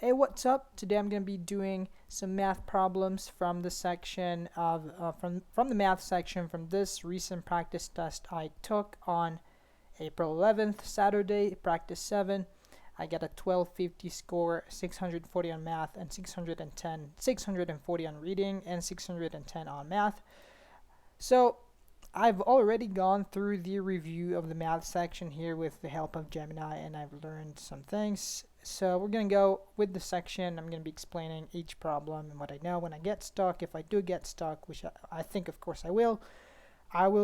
Hey, what's up? Today I'm going to be doing some math problems from the section of from the math section from this recent practice test I took on April 11th, Saturday, practice 7. I got a 1250 score, 640 on math, and 640 on reading, and 610 on math. So I've already gone through the review of the math section here with the help of Gemini, and I've learned some things. So we're going to go with the section. I'm going to be explaining each problem and what I know when I get stuck. If I do get stuck, which I think of course I will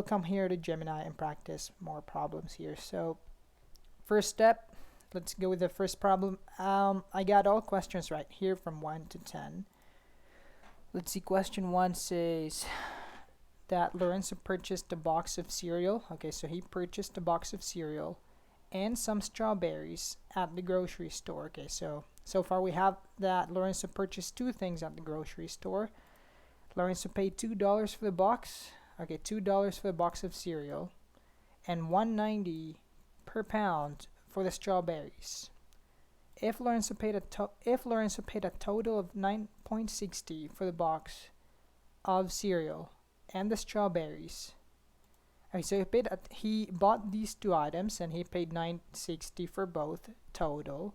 come here to Gemini and practice more problems here. So first step, let's go with the first problem. I got all questions right here from 1 to 10. Let's see, question 1 says that Lorenzo purchased a box of cereal. Okay, so he purchased a box of cereal and some strawberries at the grocery store. Okay, so far we have that Lorenzo purchased two things at the grocery store. Lorenzo paid $2 for the box. Okay, $2 for the box of cereal and $1.90 per pound for the strawberries. If Lorenzo paid a total of $9.60 for the box of cereal and the strawberries. Okay, so he bought these two items and he paid $9.60 for both total.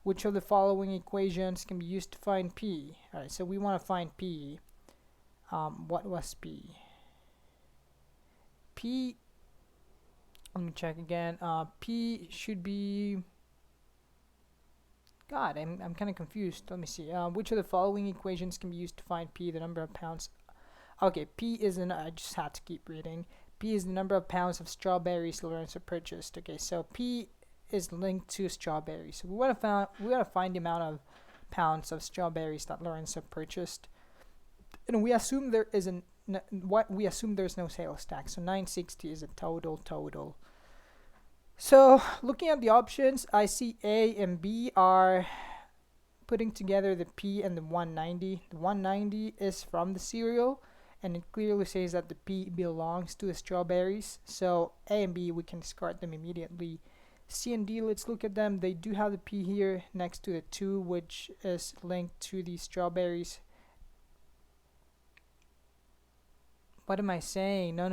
Which of the following equations can be used to find P? Alright, so we want to find P. What was P? P, let me check again. P should be, God, I'm kind of confused. Let me see. Which of the following equations can be used to find P, the number of pounds? Okay, P is I just had to keep reading. P is the number of pounds of strawberries Lorenzo purchased. Okay, so P is linked to strawberries. So we want to find the amount of pounds of strawberries that Lorenzo purchased. And we assume there's no sales tax. So $9.60 is a total. So looking at the options, I see A and B are putting together the P and the $1.90. The $1.90 is from the cereal, and it clearly says that the P belongs to the strawberries. So A and B, we can discard them immediately. C and D, let's look at them. They do have the P here next to the 2, which is linked to the strawberries. What am I saying? No,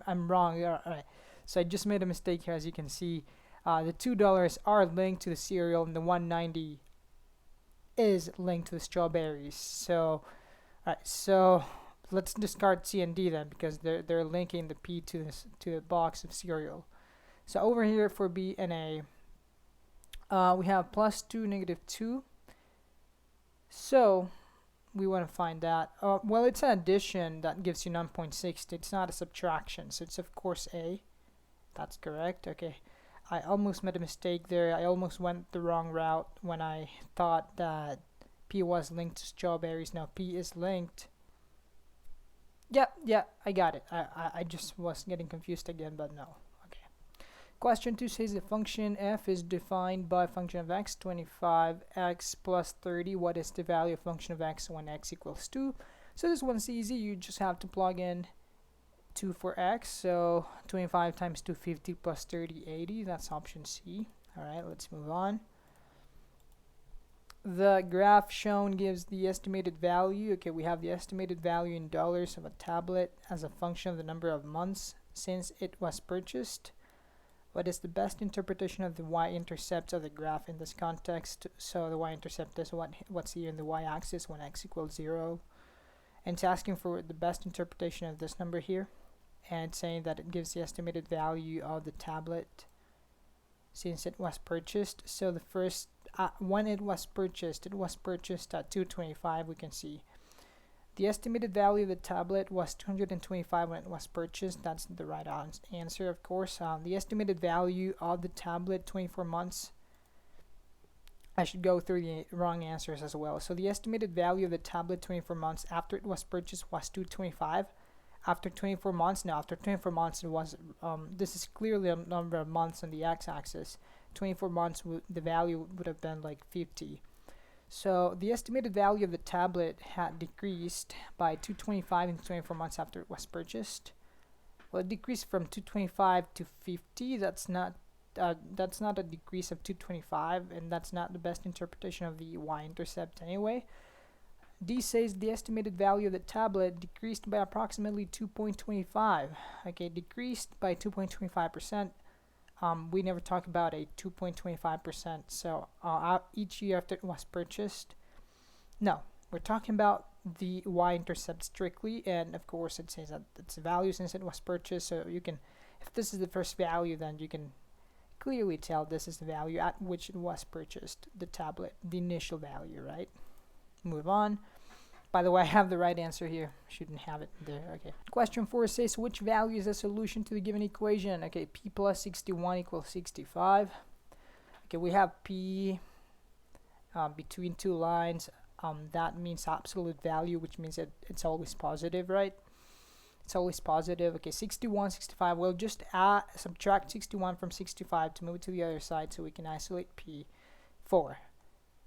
I'm wrong. All right. So I just made a mistake here, as you can see. The $2 are linked to the cereal, and the $1.90 is linked to the strawberries. So, all right. So let's discard C and D then, because they're linking the P to the box of cereal. So over here for B and A, we have +2, -2. So we want to find that. Well, it's an addition that gives you 9.6. It's not a subtraction, so it's of course A. That's correct. Okay, I almost made a mistake there. I almost went the wrong route when I thought that P was linked to strawberries. Now P is linked. Yeah, I got it. I just was getting confused again, but no. Okay. Question 2 says the function f is defined by function of x, 25x plus 30. What is the value of function of x when x equals 2? So this one's easy. You just have to plug in 2 for x. So 25 times 250 plus 30, 80. That's option C. All right, let's move on. The graph shown gives the estimated value. Okay, we have the estimated value in dollars of a tablet as a function of the number of months since it was purchased. What is the best interpretation of the y-intercept of the graph in this context? So the y-intercept is what's here in the y-axis when x equals 0. And it's asking for the best interpretation of this number here. And saying that it gives the estimated value of the tablet since it was purchased. So the first, when it was purchased at $225, we can see. The estimated value of the tablet was $225 when it was purchased. That's the right answer, of course. The estimated value of the tablet, 24 months. I should go through the wrong answers as well. So the estimated value of the tablet 24 months after it was purchased was $225. After 24 months, now after 24 months, it was this is clearly a number of months on the x-axis. 24 months, the value would have been like 50. So the estimated value of the tablet had decreased by $225 in 24 months after it was purchased. Well, it decreased from $225 to $50. That's not that's not a decrease of 225, and that's not the best interpretation of the y-intercept anyway. D says the estimated value of the tablet decreased by approximately 2.25. Okay, decreased by 2.25%. We never talk about a 2.25%. So each year after it was purchased. No, we're talking about the y-intercept strictly, and of course it says that it's a value since it was purchased. So you can, if this is the first value, then you can clearly tell this is the value at which it was purchased, the tablet, the initial value, right? Move on. By the way, I have the right answer here. Shouldn't have it there. Okay. Question 4 says which value is a solution to the given equation? Okay, p plus 61 equals 65. Okay, we have p between two lines. That means absolute value, which means that it's always positive, right? It's always positive. Okay, 61, 65. We'll just subtract 61 from 65 to move it to the other side so we can isolate p. 4.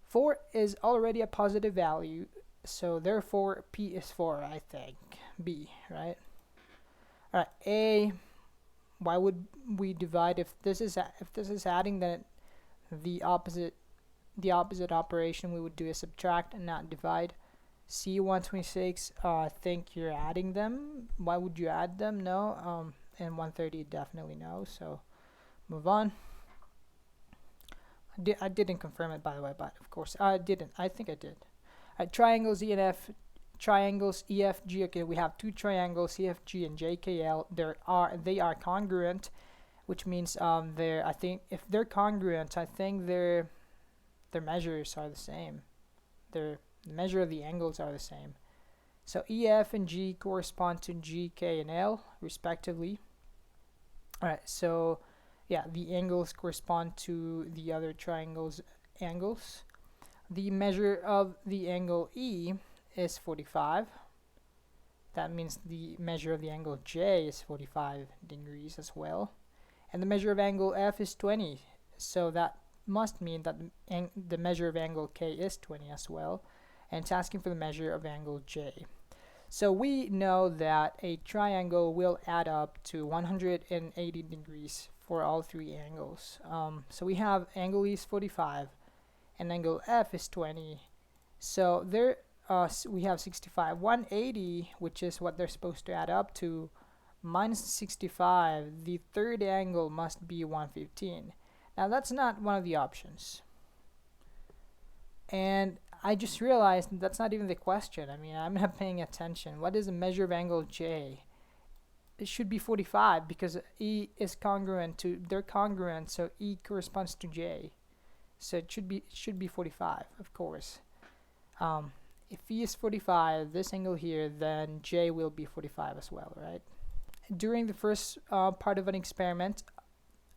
4 is already a positive value, so therefore p is 4, I think. B, right? Alright, A. Why would we divide if this is adding? Then the opposite operation we would do is subtract and not divide. C, 126, I think you're adding them. Why would you add them? No. And 130, definitely no. So move on. I didn't confirm it, by the way, but of course I didn't. I think I did. Triangles E and F, triangles EFG. Okay, we have two triangles EFG and JKL. They are congruent, which means I think if they're congruent, I think their measures are the same. The measure of the angles are the same. So EF and G correspond to G, K, and L respectively. Alright, so yeah, the angles correspond to the other triangles' angles. The measure of the angle E is 45. That means the measure of the angle J is 45 degrees as well. And the measure of angle F is 20. So that must mean that the measure of angle K is 20 as well. And it's asking for the measure of angle J. So we know that a triangle will add up to 180 degrees for all three angles. So we have angle E is 45 and angle F is 20. So there we have 65. 180, which is what they're supposed to add up to, minus 65, the third angle must be 115. Now that's not one of the options. And I just realized that's not even the question. I mean, I'm not paying attention. What is the measure of angle J? It should be 45 because E is congruent to, they're congruent, so E corresponds to J. So it should be 45, of course. If E is 45, this angle here, then J will be 45 as well, right? During the first part of an experiment,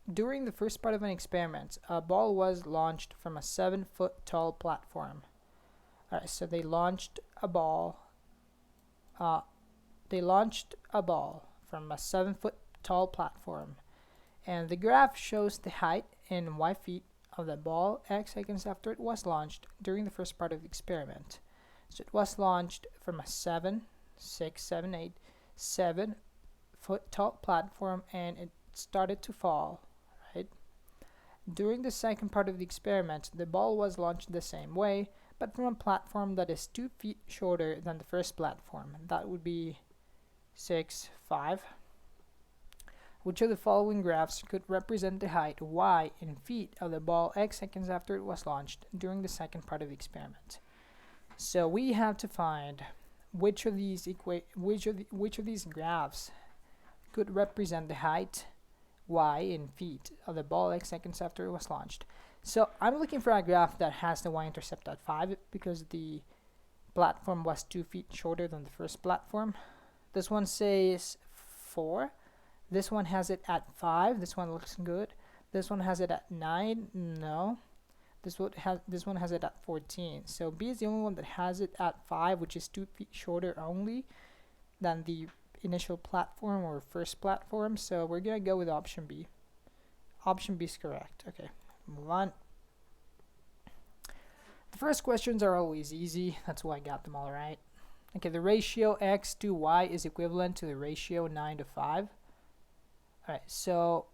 a ball was launched from a 7-foot tall platform. Alright, so they launched a ball from a 7-foot tall platform, and the graph shows the height in Y feet of the ball X seconds after it was launched during the first part of the experiment. So it was launched from a 7-foot tall platform, and it started to fall, right? During the second part of the experiment, the ball was launched the same way, but from a platform that is 2 feet shorter than the first platform. That would be 6, 5. Which of the following graphs could represent the height y in feet of the ball X seconds after it was launched during the second part of the experiment? So we have to find which of these graphs could represent the height y in feet of the ball X seconds after it was launched. So I'm looking for a graph that has the y-intercept at 5 because the platform was 2 feet shorter than the first platform. This one says 4. This one has it at 5. This one looks good. This one has it at 9. No. This one has it at 14. So B is the only one that has it at 5, which is 2 feet shorter only than the initial platform or first platform. So we're gonna go with option B. Option B is correct. Okay, move on. The first questions are always easy. That's why I got them all right. Okay, the ratio X to Y is equivalent to the ratio 9 to 5. Alright, so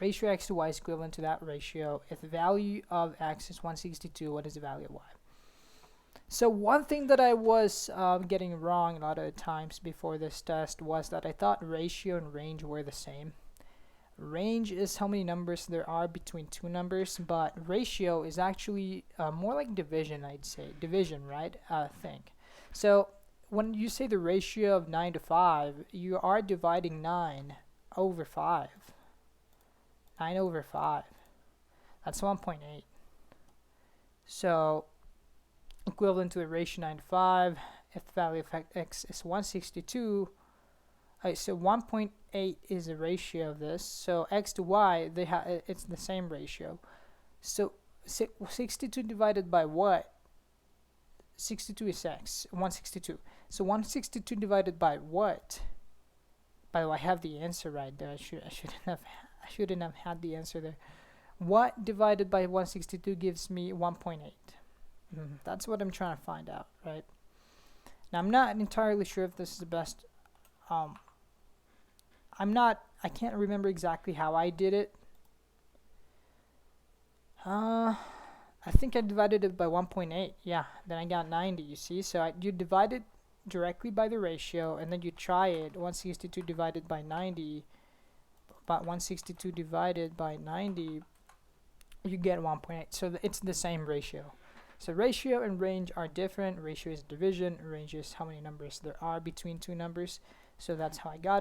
Ratio x to y is equivalent to that ratio. If the value of x is 162, what is the value of y? So one thing that I was getting wrong a lot of the times before this test was that I thought ratio and range were the same. Range is how many numbers there are between two numbers, but ratio is actually more like division, I'd say. Division, right? I think. So when you say the ratio of 9 to 5, you are dividing 9 over 5. 9 over 5. That's 1.8. So equivalent to the ratio 9 to 5. If the value of x is 162, so 1.8 is the ratio of this. So x to y, it's the same ratio. So 62 divided by what? 62 is x. 162. So 162 divided by what? By the way, I have the answer right there. I shouldn't have had the answer there. What divided by 162 gives me 1.8? That's what I'm trying to find out, right? Now I'm not entirely sure if this is the best. I can't remember exactly how I did it. I think I divided it by 1.8. Yeah, then I got 90, you see? So you divide it directly by the ratio, and then you try it. 162 divided by 90. About 162 divided by 90, you get 1.8. So it's the same ratio. So ratio and range are different. Ratio is division. Range is how many numbers there are between two numbers. So that's how I got it.